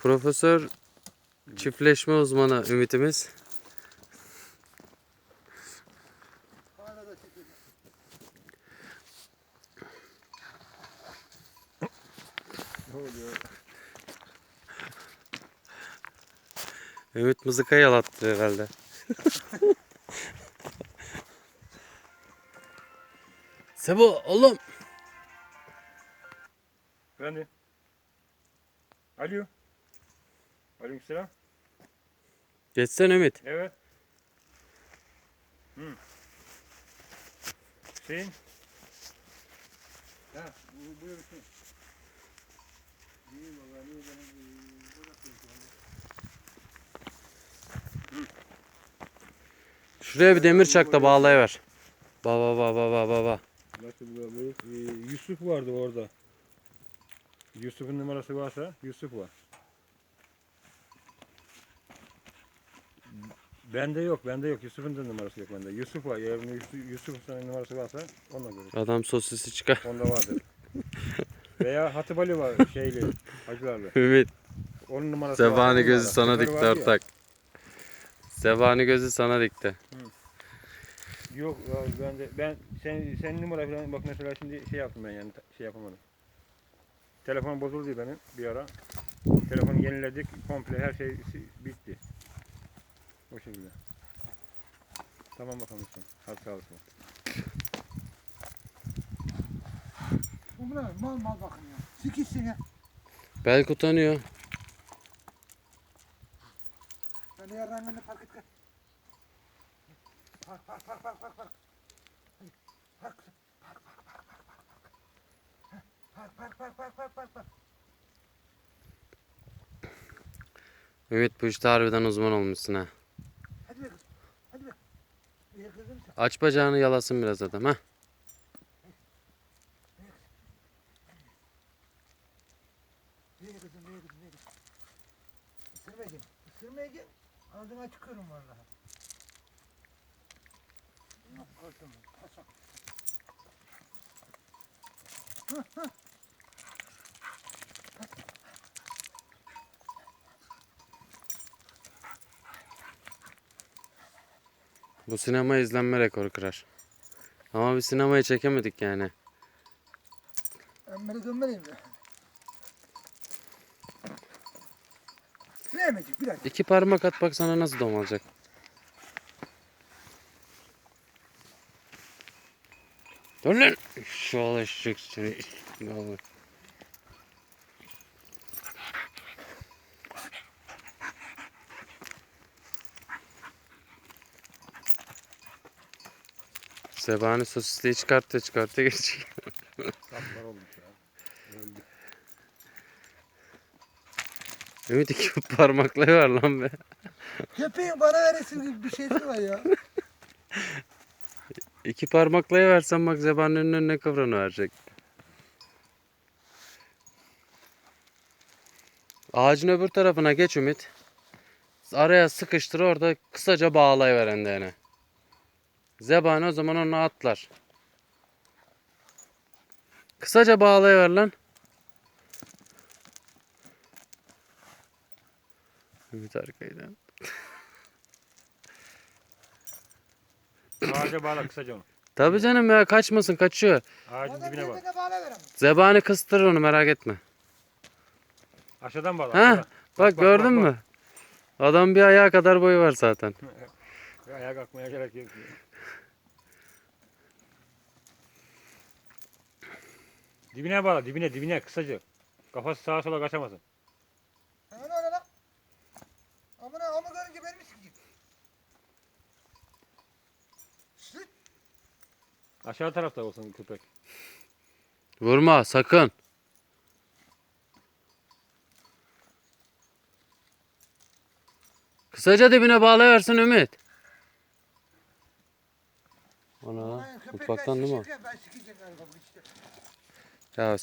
Profesör çiftleşme uzmanı Ümit'imiz. Ümit mızıka yalattı herhalde. Sebo oğlum. Efendim. Alo. Aleykümselam. Geçsen Ümit. Evet. Hüseyin. Ha, buyur Hüseyin. İyi baba, iyi benim Şuraya bir demir çak da bağlayıver. Baba baba baba baba. Nasıl bulabiliriz? Yusuf vardı orada. Yusuf'un numarası varsa Yusuf var. Bende yok. Yusuf'un da numarası yok bende. Yusuf var. Eğer Yusuf'un numarası varsa onunla görür. Adam sosisi çıkar. Onda vardır. Veya Hatip Ali var şeyli, Hacılarlı. Ümit. Onun numarası Zebani var. gözü sana Sefer dikti vardı ya. ortak. Zebani gözü sana dikti. Yok ya senin numara falan bak mesela şimdi şey yaptım ben yani şey yapamadım. Telefon bozuldu benim bir ara. Telefonu yeniledik komple her şey bitti. O şekilde. Tamam bakalım sen. Hadi sağ olasın. Bu ne? Mal bakın ya. Sikişsin ya. Belki utanıyor. Ben yarın beni fark et. Park. Park. Ümit bu işte harbiden uzman olmuşsun ha. Hadi be kız. Hadi be. İyi kızım sen. Aç bacağını yalasın biraz adam ha. İyi kızım. Isırmayacağım. Ağzına çıkıyorum vallahi. Yok korktum. Paşa. Bu sinema izlenme rekoru kırar. Ama bir sinemayı çekemedik yani. Ben beni gömmeliyim de. Vermeyecek bir dakika. 2 parmak at bak sana nasıl dom olacak. Dur lan. Şu alışacak seni. Zebani sosisliği çıkarttı geçiyor. Saplar olmuş ya. Öldü. Ümit 2 parmakla ver lan be. Köpeğin bana veresin gibi bir şeysi var ya. 2 parmakla versen bak zebaninin önüne kıvranı verecek. Ağacın öbür tarafına geç Ümit. Araya sıkıştır orada kısaca bağlayıver endeğine. Zebani o zaman onu atlar. Kısaca bağlayıver lan. Ümit arkaydan. Ağaca bağla kısaca onu. Tabii canım ya kaçmasın kaçıyor. Ağacın Bana dibine bak. birbirine bağla veremem. Zebani kıstırır onu merak etme. Aşağıdan bağla. Ha? aşağıdan. Bak gördün mü? Adam bir ayağa kadar boyu var zaten. Ayağa kalkmaya gerek yok. Dibine bağla dibine kısaca. Kafası sağa sola kaçamasın. Hemen öyle lan. Ama görünce beni mi sikecek? Süt. Aşağı tarafta olsun köpek. Vurma sakın. Kısaca dibine bağlayıversin Ümit. Ana Köpekler mutfaktan değil mi o? şişirken ben sikeceğim galiba bu işte. Ya